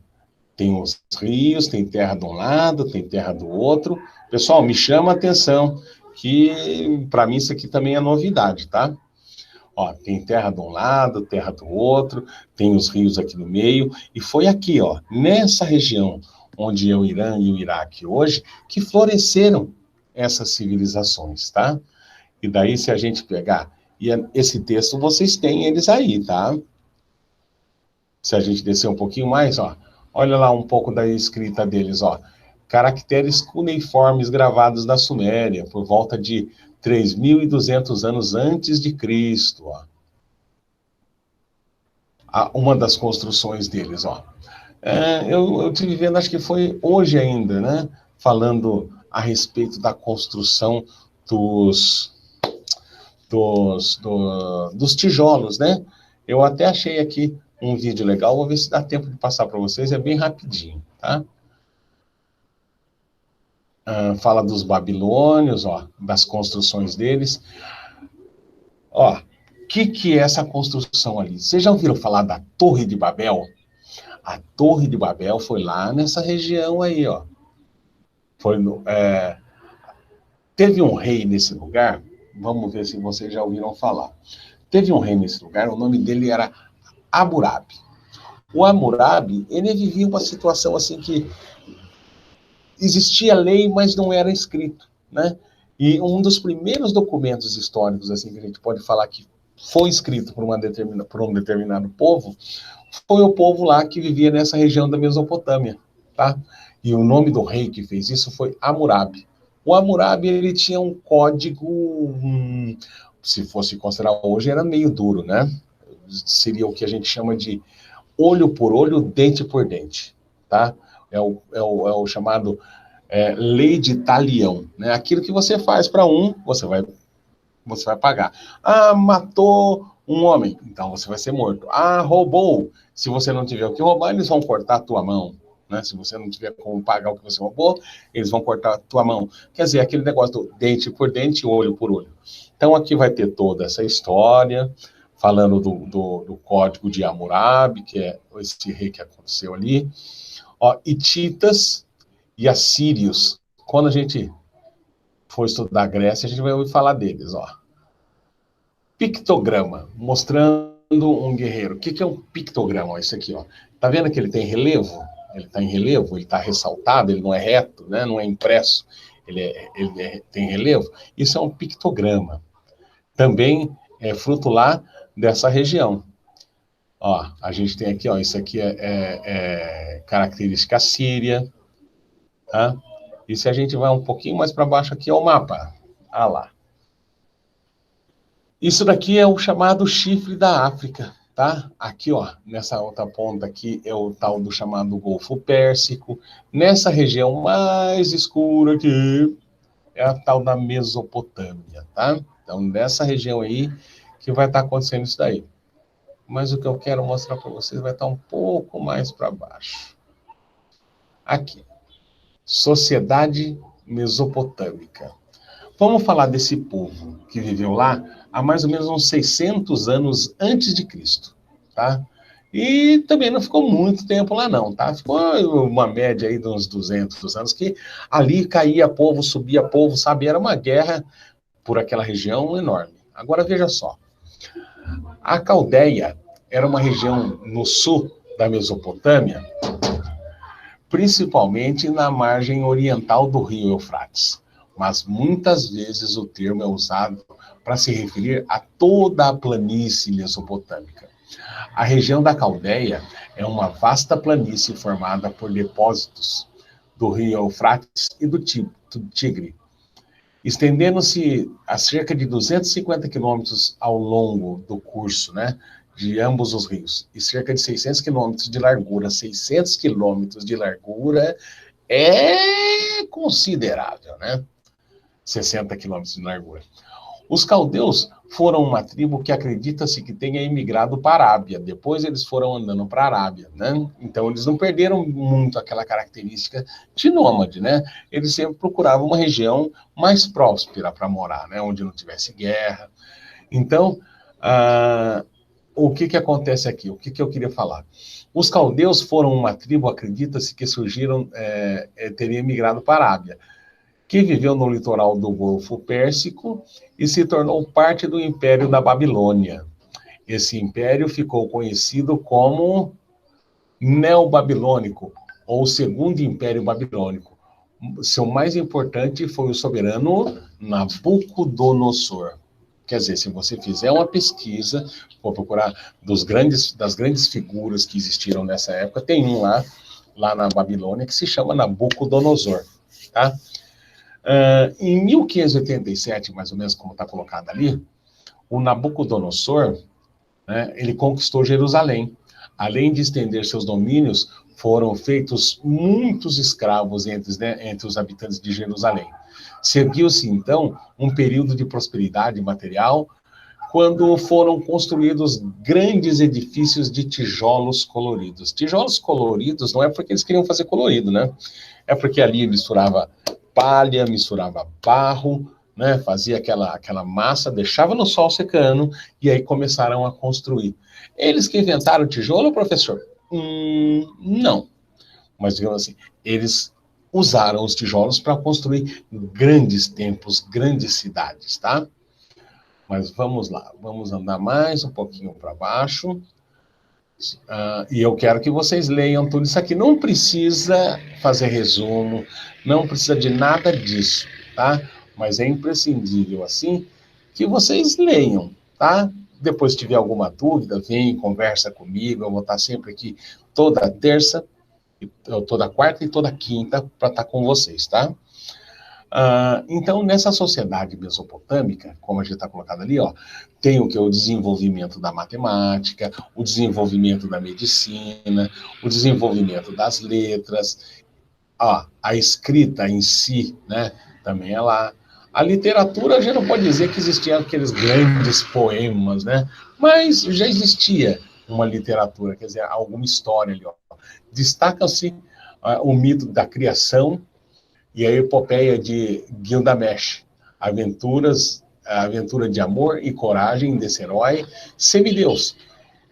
Tem os rios, tem terra de um lado, tem terra do outro. Pessoal, me chama a atenção que para mim isso aqui também é novidade, tá? Ó, tem terra de um lado, terra do outro, tem os rios aqui no meio, e foi aqui, ó, nessa região onde é o Irã e o Iraque hoje, que floresceram essas civilizações, tá? E daí, se a gente pegar, e esse texto vocês têm eles aí, tá? Se a gente descer um pouquinho mais, ó, olha lá um pouco da escrita deles, ó. Caracteres cuneiformes gravados na Suméria, por volta de 3.200 anos antes de Cristo, ó. Uma das construções deles, ó. Eu estive vendo, acho que foi hoje ainda, né? Falando a respeito da construção dos tijolos, né? Eu até achei aqui um vídeo legal, vou ver se dá tempo de passar para vocês, é bem rapidinho, tá? Fala dos babilônios, ó, das construções deles. Ó, o que é essa construção ali? Vocês já ouviram falar da Torre de Babel? A Torre de Babel foi lá nessa região aí, ó. Teve um rei nesse lugar, vamos ver se vocês já ouviram falar. Teve um rei nesse lugar, o nome dele era Hammurabi. O Hammurabi, ele vivia uma situação assim que existia lei, mas não era escrito, né? E um dos primeiros documentos históricos, assim, que a gente pode falar que foi escrito por um determinado povo, foi o povo lá que vivia nessa região da Mesopotâmia, tá? E o nome do rei que fez isso foi Hammurabi. O Hammurabi, ele tinha um código, se fosse considerar hoje, era meio duro, né? Seria o que a gente chama de olho por olho, dente por dente, tá? É o chamado lei de talião, né? Aquilo que você faz para um, você vai pagar. Matou um homem, então você vai ser morto. Roubou. Se você não tiver o que roubar, eles vão cortar a tua mão, né? Se você não tiver como pagar o que você roubou, eles vão cortar a tua mão. Quer dizer, aquele negócio do dente por dente, olho por olho. Então aqui vai ter toda essa história, falando do código de Hammurabi, que é esse rei que aconteceu ali. Ó, hititas e assírios. Quando a gente for estudar a Grécia, a gente vai ouvir falar deles, ó. Pictograma, mostrando um guerreiro. O que é um pictograma? Isso aqui, ó. Tá vendo que ele tem relevo? Ele está em relevo, ele está ressaltado, ele não é reto, né? Não é impresso, tem relevo. Isso é um pictograma. Também é fruto lá dessa região. Ó, a gente tem aqui, ó, isso aqui é característica síria, tá? E se a gente vai um pouquinho mais para baixo aqui, é o mapa. Ah lá. Isso daqui é o chamado chifre da África, tá? Aqui, ó, nessa outra ponta aqui é o tal do chamado Golfo Pérsico. Nessa região mais escura aqui é a tal da Mesopotâmia, tá? Então, nessa região aí que vai estar acontecendo isso daí. Mas o que eu quero mostrar para vocês vai estar um pouco mais para baixo. Aqui. Sociedade Mesopotâmica. Vamos falar desse povo que viveu lá há mais ou menos uns 600 anos antes de Cristo, tá? E também não ficou muito tempo lá não, tá? Ficou uma média aí de uns 200 anos, que ali caía povo, subia povo, sabe? Era uma guerra por aquela região enorme. Agora veja só. A Caldeia era uma região no sul da Mesopotâmia, principalmente na margem oriental do rio Eufrates. Mas muitas vezes o termo é usado para se referir a toda a planície mesopotâmica. A região da Caldeia é uma vasta planície formada por depósitos do rio Eufrates e do Tigre, estendendo-se a cerca de 250 quilômetros ao longo do curso, né, de ambos os rios, e cerca de 600 quilômetros de largura. 600 quilômetros de largura é considerável, né? 60 quilômetros de largura. Os caldeus foram uma tribo que acredita-se que tenha imigrado para a Arábia. Depois eles foram andando para a Arábia, né? Então eles não perderam muito aquela característica de nômade, né? Eles sempre procuravam uma região mais próspera para morar, né? Onde não tivesse guerra. Então, o que acontece aqui? O que eu queria falar? Os caldeus foram uma tribo, acredita-se que surgiram, teriam migrado para a Arábia, que viveu no litoral do Golfo Pérsico e se tornou parte do Império da Babilônia. Esse império ficou conhecido como Neobabilônico, ou Segundo Império Babilônico. Seu mais importante foi o soberano Nabucodonosor. Quer dizer, se você fizer uma pesquisa, for procurar das grandes figuras que existiram nessa época, tem um lá na Babilônia que se chama Nabucodonosor, tá? Em 1587, mais ou menos como está colocado ali, o Nabucodonosor, né, ele conquistou Jerusalém. Além de estender seus domínios, foram feitos muitos escravos entre os habitantes de Jerusalém. Seguiu-se, então, um período de prosperidade material, quando foram construídos grandes edifícios de tijolos coloridos. Tijolos coloridos não é porque eles queriam fazer colorido, né? É porque ali misturava palha, misturava barro, né? Fazia aquela massa, deixava no sol secando, e aí começaram a construir. Eles que inventaram o tijolo, professor? Não. Mas, digamos assim, eles usaram os tijolos para construir grandes templos, grandes cidades, tá? Mas vamos lá, vamos andar mais um pouquinho para baixo. E eu quero que vocês leiam tudo isso aqui. Não precisa fazer resumo, não precisa de nada disso, tá? Mas é imprescindível, assim, que vocês leiam, tá? Depois, se tiver alguma dúvida, vem, conversa comigo. Eu vou estar sempre aqui toda terça, toda quarta e toda quinta para estar com vocês, tá? Então, nessa sociedade mesopotâmica, como a gente está colocado ali, ó, tem o que? O desenvolvimento da matemática, o desenvolvimento da medicina, o desenvolvimento das letras, a escrita em si, né, também é lá. A literatura, a gente não pode dizer que existiam aqueles grandes poemas, né, mas já existia uma literatura, quer dizer, alguma história ali, ó. Destaca-se o mito da criação e a epopeia de Gilgamesh, a aventura de amor e coragem desse herói semideus,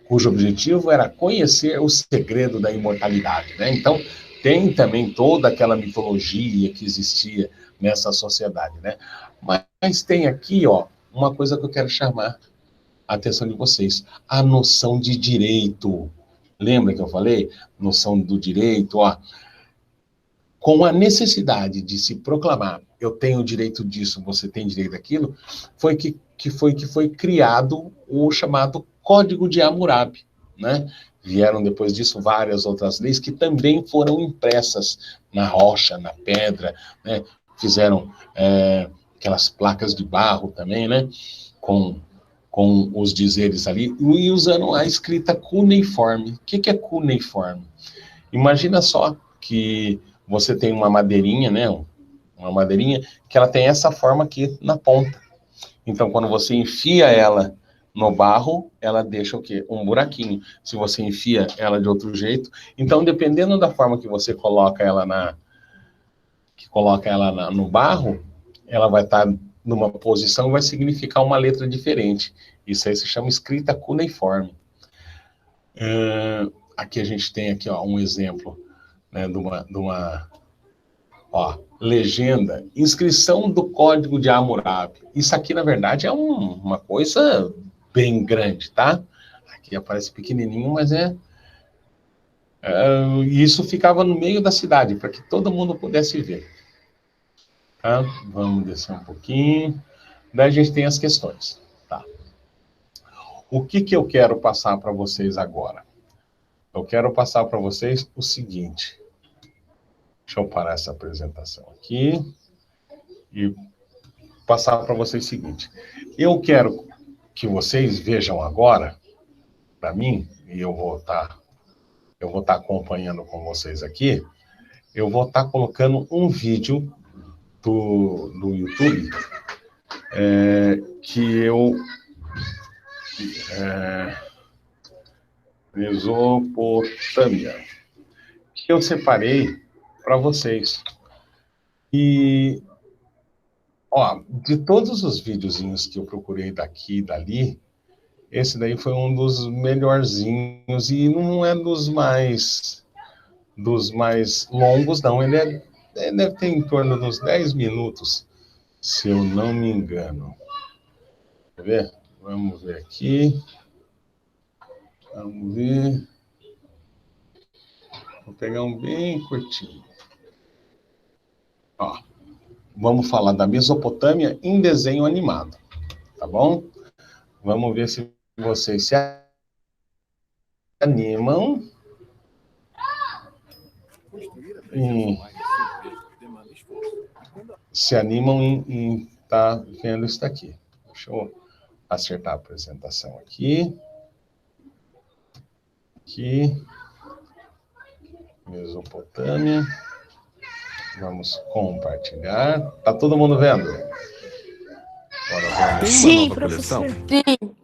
cujo objetivo era conhecer o segredo da imortalidade, né? Então, tem também toda aquela mitologia que existia nessa sociedade, né? Mas tem aqui, ó, uma coisa que eu quero chamar a atenção de vocês. A noção de direito. Lembra que eu falei? Noção do direito, ó. Com a necessidade de se proclamar, eu tenho o direito disso, você tem direito daquilo, foi que foi criado o chamado Código de Hammurabi, né? Vieram depois disso várias outras leis que também foram impressas na rocha, na pedra, né? Fizeram aquelas placas de barro também, né? Com os dizeres ali, e usando a escrita cuneiforme. O que é cuneiforme? Imagina só que você tem uma madeirinha, né? Uma madeirinha que ela tem essa forma aqui na ponta. Então, quando você enfia ela no barro, ela deixa o quê? Um buraquinho. Se você enfia ela de outro jeito, então, dependendo da forma que você coloca ela no barro, ela vai estar numa posição e vai significar uma letra diferente. Isso aí se chama escrita cuneiforme. Aqui a gente tem aqui, ó, um exemplo, né, de uma legenda, inscrição do Código de Hammurabi. Isso aqui, na verdade, é uma coisa bem grande, tá? Aqui aparece pequenininho, mas isso ficava no meio da cidade, para que todo mundo pudesse ver. Tá? Vamos descer um pouquinho. Daí a gente tem as questões. Tá? O que eu quero passar para vocês agora? Eu quero passar para vocês o seguinte. Deixa eu parar essa apresentação aqui e passar para vocês o seguinte. Eu quero que vocês vejam agora, para mim, e eu vou estar acompanhando com vocês aqui, eu vou estar colocando um vídeo do YouTube que eu... Mesopotâmia, que eu separei para vocês. E, ó, de todos os videozinhos que eu procurei daqui e dali, esse daí foi um dos melhorzinhos e não é dos mais longos, não. Ele deve ter em torno dos 10 minutos, se eu não me engano. Quer ver? Vamos ver aqui. Vamos ver. Vou pegar um bem curtinho. Ó, vamos falar da Mesopotâmia em desenho animado, tá bom? Vamos ver se vocês se animam em estar vendo isso daqui. Deixa eu acertar a apresentação aqui. Aqui. Mesopotâmia. Vamos compartilhar. Tá todo mundo vendo? Agora Sim, professor. Sim.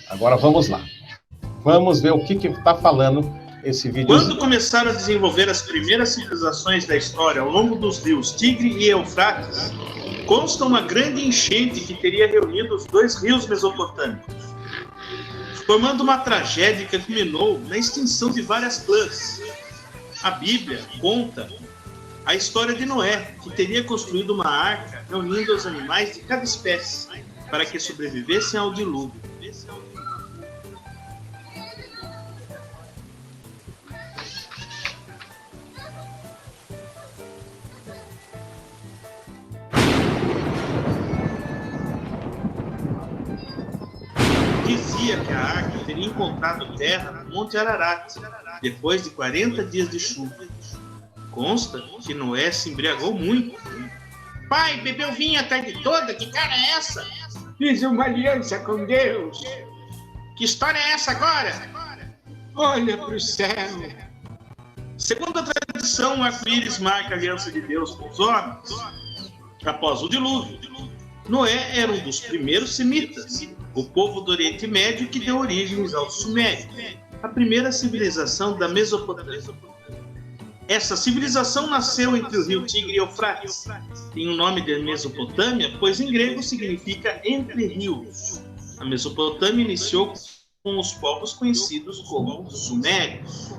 Agora vamos lá. Vamos ver o que está falando esse vídeo. Quando começaram a desenvolver as primeiras civilizações da história ao longo dos rios Tigre e Eufrates, consta uma grande enchente que teria reunido os dois rios mesopotâmicos, formando uma tragédia que culminou na extinção de várias clãs. A Bíblia conta a história de Noé, que teria construído uma arca reunindo os animais de cada espécie para que sobrevivessem ao dilúvio. Dizia que a arca teria encontrado terra no Monte Ararat, depois de 40 dias de chuva. Consta que Noé se embriagou muito. Pai, bebeu vinho a tarde toda? Que cara é essa? Fiz uma aliança com Deus. Que história é essa agora? Olha para o céu. Segundo a tradição, o arco-íris marca a aliança de Deus com os homens. Após o dilúvio, Noé era um dos primeiros semitas, o povo do Oriente Médio que deu origens aos Sumérios, a primeira civilização da Mesopotâmia. Essa civilização nasceu entre o rio Tigre e Eufrates. Tem o nome de Mesopotâmia, pois em grego significa entre rios. A Mesopotâmia iniciou com os povos conhecidos como Sumérios.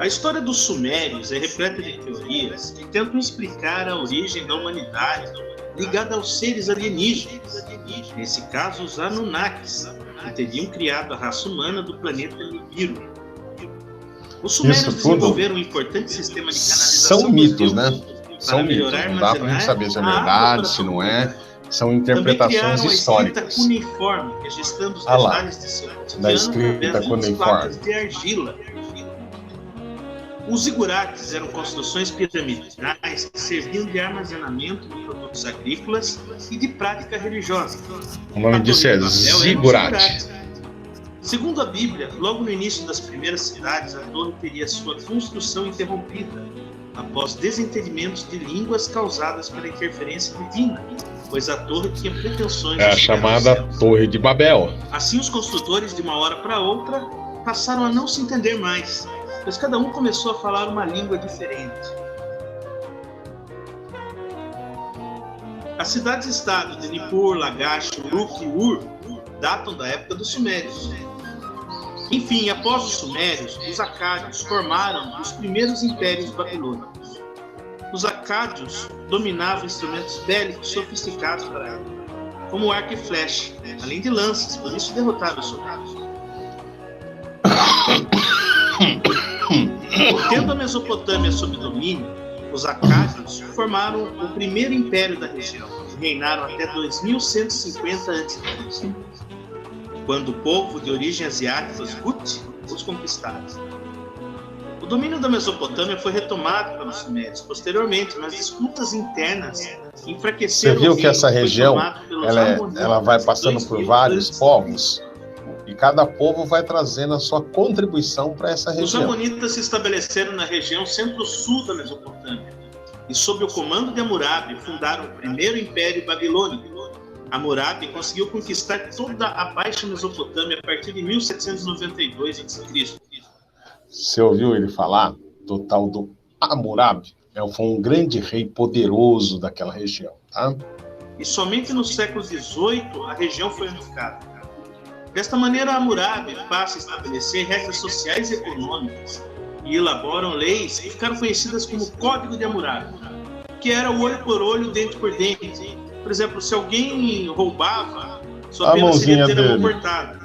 A história dos sumérios é repleta de teorias que tentam explicar a origem da humanidade ligada aos seres alienígenas, nesse caso os Anunnakis, que teriam criado a raça humana do planeta Nibiru. Os sumérios desenvolveram um importante sistema de canalização são mitos, dos né? deuses São para mitos, melhorar não dá para a gente saber se é verdade, se não é. São interpretações históricas. Também criaram a escrita cuneiforme, registrando os Ah lá, detalhes de seu cotidiano da escrita através de cuneiforme. placas de argila. Os zigurates eram construções piramidais que serviam de armazenamento de produtos agrícolas e de prática religiosa. O nome disso é zigurate. Segundo a Bíblia, logo no início das primeiras cidades, a torre teria sua construção interrompida após desentendimentos de línguas causadas pela interferência divina, pois a torre tinha pretensões de É a chamada Torre de Babel. Assim, os construtores, de uma hora para outra, passaram a não se entender mais, pois cada um começou a falar uma língua diferente. As cidades-estado de Nippur, Lagash, Uruk e Ur datam da época dos Sumérios. Enfim, após os Sumérios, os Acádios formaram os primeiros impérios babilônicos. Os Acádios dominavam instrumentos bélicos sofisticados para a época, como arco e flecha, além de lanças, por isso derrotaram os soldados. Tendo a Mesopotâmia sob domínio, os Acádios formaram o primeiro império da região e reinaram até 2150 a.C., quando o povo de origem asiática, os Gut, os conquistaram. O domínio da Mesopotâmia foi retomado pelos sumérios posteriormente, mas disputas internas enfraqueceram. Você viu que essa região ela vai passando por vários povos? E cada povo vai trazendo a sua contribuição para essa região. Os amonitas se estabeleceram na região centro-sul da Mesopotâmia e, sob o comando de Hammurabi, fundaram o primeiro império babilônico. Hammurabi conseguiu conquistar toda a Baixa Mesopotâmia a partir de 1792 a.C. Você ouviu ele falar do tal do Hammurabi? Foi um grande rei poderoso daquela região, tá? E somente no século XVIII a região foi unificada. Desta maneira, Hammurabi passa a estabelecer regras sociais e econômicas e elaboram leis que ficaram conhecidas como Código de Hammurabi, que era o olho por olho, dente por dente. Por exemplo, se alguém roubava, sua pena seria ter a mão cortada.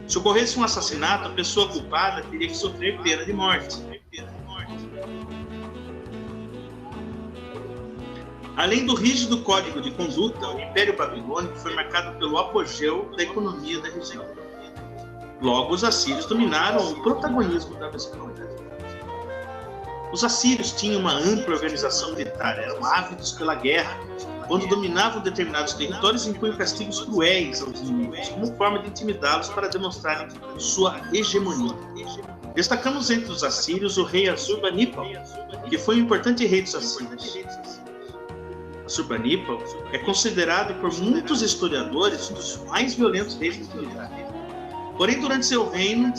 Se ocorresse um assassinato, a pessoa culpada teria que sofrer pena de morte. Além do rígido código de conduta, o Império Babilônico foi marcado pelo apogeu da economia da região. Logo, os assírios dominaram o protagonismo da Mesopotâmia. Os assírios tinham uma ampla organização militar, eram ávidos pela guerra. Quando dominavam determinados territórios, impunham castigos cruéis aos inimigos, como forma de intimidá-los para demonstrarem sua hegemonia. Destacamos entre os assírios o rei Assurbanipal, que foi um importante rei dos assírios. Assurbanipal é considerado por muitos historiadores um dos mais violentos reis da antiguidade. Porém, durante seu reino,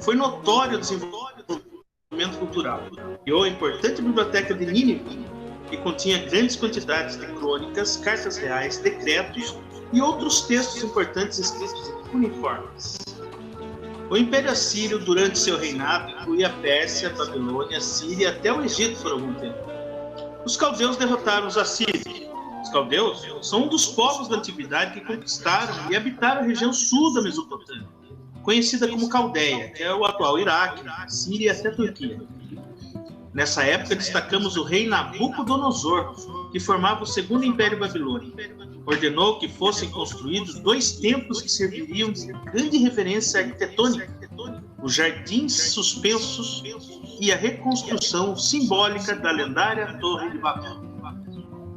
foi notório o desenvolvimento cultural. Criou a importante biblioteca de Nínive, que continha grandes quantidades de crônicas, cartas reais, decretos e outros textos importantes escritos em cuneiformes. O Império Assírio, durante seu reinado, incluía a Pérsia, a Babilônia, a Síria e até o Egito por algum tempo. Os caldeus derrotaram os assírios. Os caldeus são um dos povos da antiguidade que conquistaram e habitaram a região sul da Mesopotâmia, conhecida como Caldeia, que é o atual Iraque, Síria e até Turquia. Nessa época, destacamos o rei Nabucodonosor, que formava o segundo Império Babilônico. Ordenou que fossem construídos 2 templos que serviriam de grande referência arquitetônica, os Jardins Suspensos e a reconstrução simbólica da lendária Torre de Babel.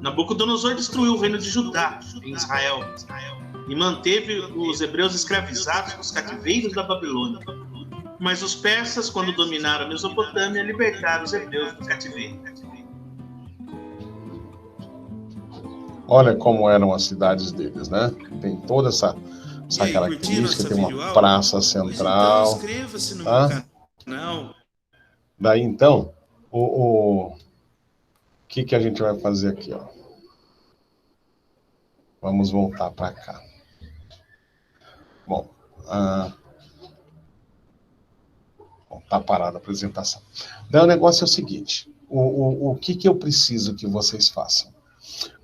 Nabucodonosor destruiu o reino de Judá, em Israel, e manteve os hebreus escravizados nos cativeiros da Babilônia. Mas os persas, quando dominaram a Mesopotâmia, libertaram os hebreus do cativeiro. Olha como eram as cidades deles, né? Tem toda essa característica, tem uma praça central. Então, inscreva-se no meu canal. Daí, então, o que a gente vai fazer aqui, ó? Vamos voltar para cá. Bom, Tá parada a apresentação. Então, o negócio é o seguinte, o que eu preciso que vocês façam?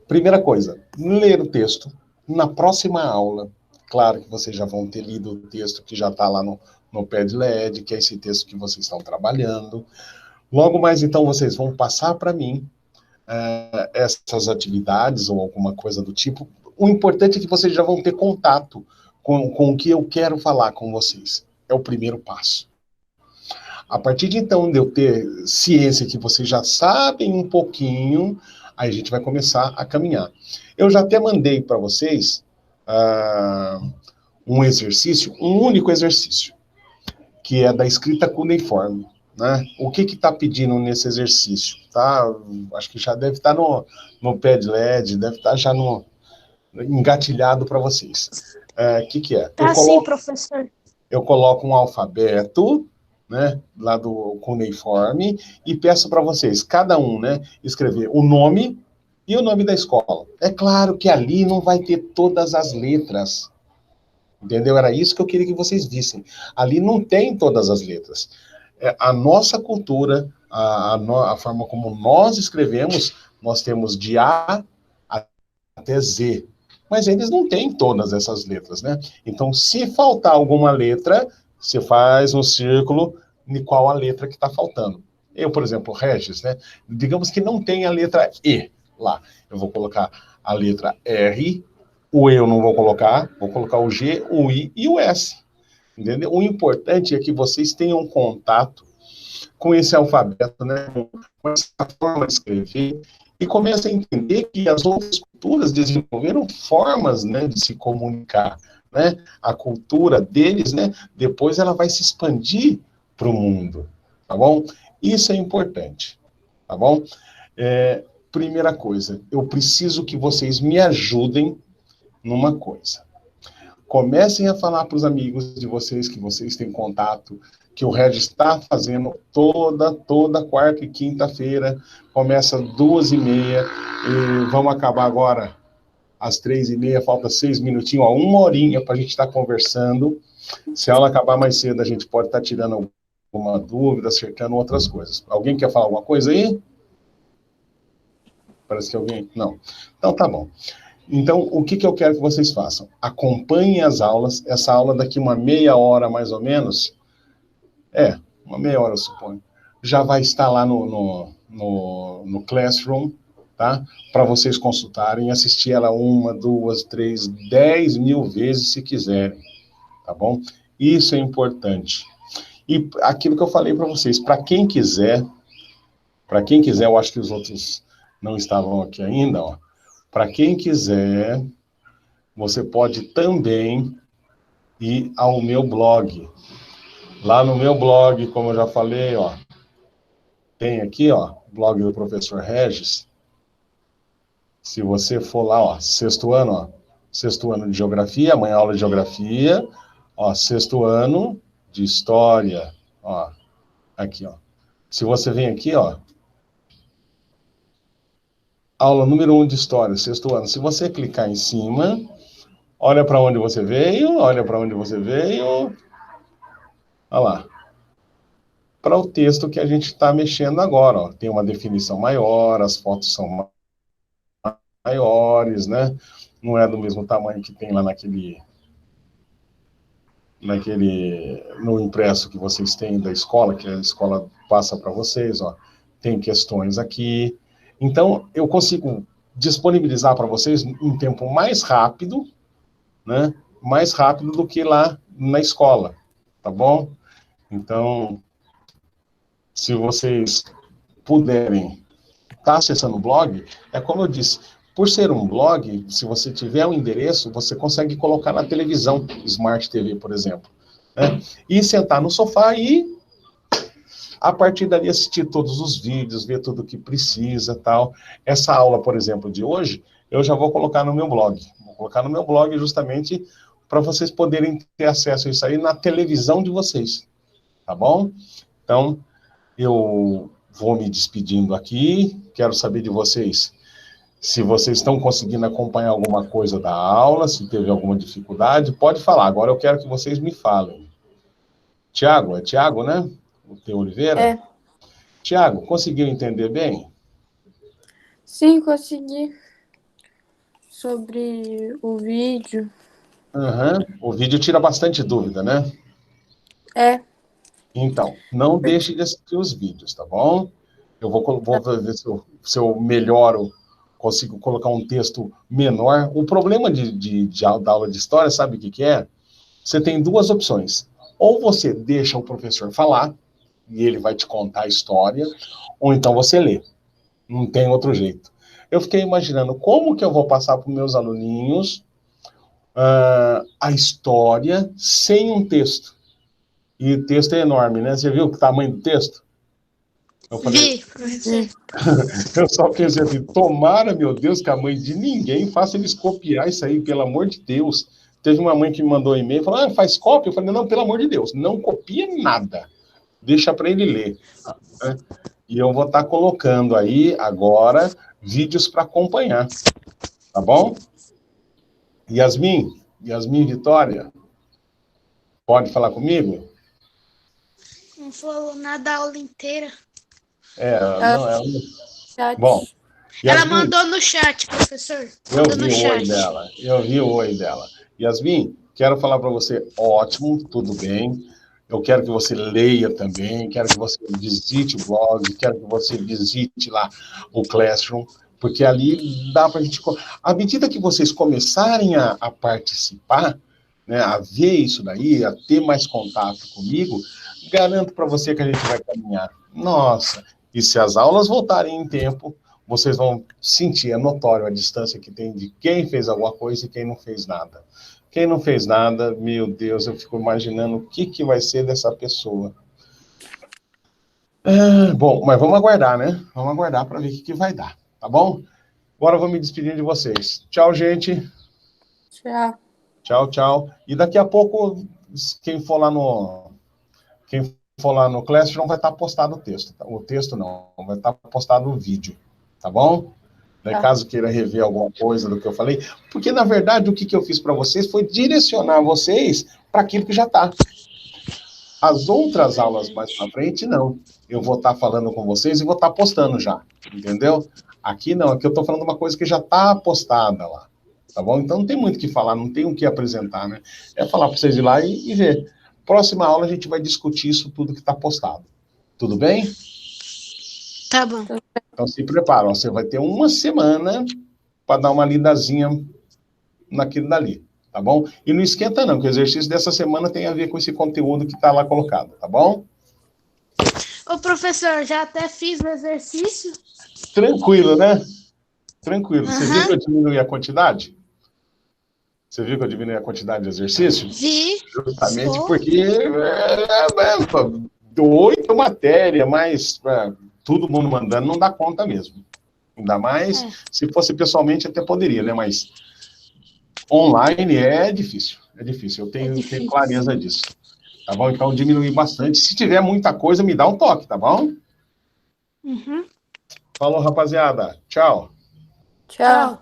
Primeira coisa, ler o texto. Na próxima aula, claro que vocês já vão ter lido o texto que já está lá no Padlet, que é esse texto que vocês estão trabalhando. Logo mais, então, vocês vão passar para mim essas atividades ou alguma coisa do tipo. O importante é que vocês já vão ter contato com o que eu quero falar com vocês. É o primeiro passo. A partir de então, de eu ter ciência que vocês já sabem um pouquinho, aí a gente vai começar a caminhar. Eu já até mandei para vocês um exercício, um único exercício, que é da escrita cuneiforme, né? O que está pedindo nesse exercício? Tá? Acho que já deve estar no Padlet, deve estar já engatilhado para vocês. O que é? Tá sim, professor. Eu coloco um alfabeto, né, lá do cuneiforme, e peço para vocês, cada um, né, escrever o nome e o nome da escola. É claro que ali não vai ter todas as letras, entendeu? Era isso que eu queria que vocês vissem. Ali não tem todas as letras. A nossa cultura, a forma como nós escrevemos, nós temos de A até Z, mas eles não têm todas essas letras, né? Então, se faltar alguma letra, você faz um círculo em qual a letra que está faltando. Eu, por exemplo, Regis, né? Digamos que não tem a letra E lá. Eu vou colocar a letra R, o E eu não vou colocar o G, o I e o S. Entendeu? O importante é que vocês tenham contato com esse alfabeto, né? Com essa forma de escrever, e comecem a entender que as outras culturas desenvolveram formas, né, de se comunicar, né? A cultura deles, né, depois ela vai se expandir para o mundo, tá bom? Isso é importante, tá bom? Primeira coisa, eu preciso que vocês me ajudem numa coisa. Comecem a falar para os amigos de vocês, que vocês têm contato, que o Regis está fazendo toda quarta e quinta-feira, começa às 2h30, e vamos acabar agora às 3h30, falta 6 minutinhos, ó, 1 horinha para a gente estar conversando. Se a aula acabar mais cedo, a gente pode estar tirando alguma dúvida, acertando outras coisas. Alguém quer falar alguma coisa aí? Parece que alguém... Não. Então, tá bom. Então, o que eu quero que vocês façam? Acompanhem as aulas. Essa aula daqui uma meia hora, mais ou menos, uma meia hora, eu suponho, já vai estar lá no Classroom, tá? Para vocês consultarem, assistir ela 1, 2, 3, 10 mil vezes, se quiserem, tá bom? Isso é importante. E aquilo que eu falei para vocês, para quem quiser, eu acho que os outros não estavam aqui ainda, ó. Para quem quiser, você pode também ir ao meu blog. Lá no meu blog, como eu já falei, ó, tem aqui, ó, blog do professor Regis. Se você for lá, ó, sexto ano de geografia, amanhã aula de geografia, ó, sexto ano de história, ó, aqui, ó. Se você vem aqui, ó, aula número 1 de história, sexto ano. Se você clicar em cima, olha para onde você veio, olha lá. Para o texto que a gente está mexendo agora, ó. Tem uma definição maior, as fotos são maiores, né? Não é do mesmo tamanho que tem lá no impresso que vocês têm da escola, que a escola passa para vocês, ó. Tem questões aqui. Então, eu consigo disponibilizar para vocês um tempo mais rápido, né? Mais rápido do que lá na escola, tá bom? Então, se vocês puderem estar acessando o blog, é como eu disse, por ser um blog, se você tiver um endereço, você consegue colocar na televisão, Smart TV, por exemplo, né? E sentar no sofá e, a partir dali, assistir todos os vídeos, ver tudo o que precisa, tal. Essa aula, por exemplo, de hoje, eu já vou colocar no meu blog. Vou colocar no meu blog justamente para vocês poderem ter acesso a isso aí na televisão de vocês, tá bom? Então, eu vou me despedindo aqui, quero saber de vocês se vocês estão conseguindo acompanhar alguma coisa da aula, se teve alguma dificuldade, pode falar. Agora eu quero que vocês me falem. Tiago, é Tiago, né? O Teu Oliveira? É. Tiago, conseguiu entender bem? Sim, consegui. Sobre o vídeo. Aham. O vídeo tira bastante dúvida, né? É. Então, não deixe de assistir os vídeos, tá bom? Eu vou ver se eu melhoro, consigo colocar um texto menor. O problema da aula de história, sabe o que que é? Você tem duas opções. Ou você deixa o professor falar, e ele vai te contar a história, ou então você lê. Não tem outro jeito. Eu fiquei imaginando como que eu vou passar para os meus aluninhos a história sem um texto. E o texto é enorme, né? Você viu o tamanho do texto? Eu falei, Vi, professor. eu só pensei assim, tomara, meu Deus, que a mãe de ninguém faça eles copiar isso aí, pelo amor de Deus. Teve uma mãe que me mandou um e-mail e falou, faz cópia? Eu falei, não, pelo amor de Deus, não copia nada. Deixa para ele ler. Né? E eu vou estar colocando aí, agora, vídeos para acompanhar. Tá bom? Yasmin Vitória, pode falar comigo? Não falou nada a aula inteira. Não, Chat. Bom, Ela Yasmin, mandou no chat, professor. eu Mandou vi no o oi chat. dela, eu vi o oi dela. Yasmin, quero falar para você, ótimo, tudo bem. Eu quero que você leia também, quero que você visite o blog, quero que você visite lá o Classroom, porque ali dá para a gente... À medida que vocês começarem a participar, né, a ver isso daí, a ter mais contato comigo, garanto para você que a gente vai caminhar. Nossa, e se as aulas voltarem em tempo, vocês vão sentir, é notório a distância que tem de quem fez alguma coisa e quem não fez nada. Quem não fez nada, meu Deus, eu fico imaginando o que vai ser dessa pessoa. Bom, mas vamos aguardar, né? Vamos aguardar para ver o que vai dar, tá bom? Agora eu vou me despedir de vocês. Tchau, gente. Tchau. Tchau, tchau. E daqui a pouco, quem for lá no Classroom vai estar postado o texto. Tá? O texto não, vai estar postado o vídeo, tá bom? Né, caso queira rever alguma coisa do que eu falei, porque, na verdade, o que eu fiz para vocês foi direcionar vocês para aquilo que já está. As outras aulas mais para frente, não. Eu vou estar falando com vocês e vou estar postando já, entendeu? Aqui não, aqui eu estou falando uma coisa que já está postada lá, tá bom? Então não tem muito o que falar, não tem o que apresentar, né? É falar para vocês ir lá e ver. Próxima aula a gente vai discutir isso tudo que está postado. Tudo bem? Tá bom. Então se prepara, você vai ter uma semana para dar uma lidazinha naquilo dali, tá bom? E não esquenta não, que o exercício dessa semana tem a ver com esse conteúdo que está lá colocado, tá bom? Ô, professor, já até fiz o exercício. Tranquilo, né? Tranquilo. Você viu que eu diminui a quantidade? Você viu que eu diminui a quantidade de exercício? Vi. Justamente porque 8 matérias, mas todo mundo mandando, não dá conta mesmo. Ainda mais, se fosse pessoalmente, até poderia, né? Mas online é difícil. É difícil, eu tenho clareza disso. Tá bom? Então, diminuir bastante. Se tiver muita coisa, me dá um toque, tá bom? Uhum. Falou, rapaziada. Tchau. Tchau.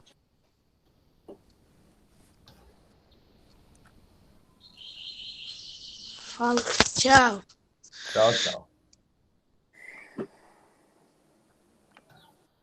Fala. Tchau. Tchau, tchau.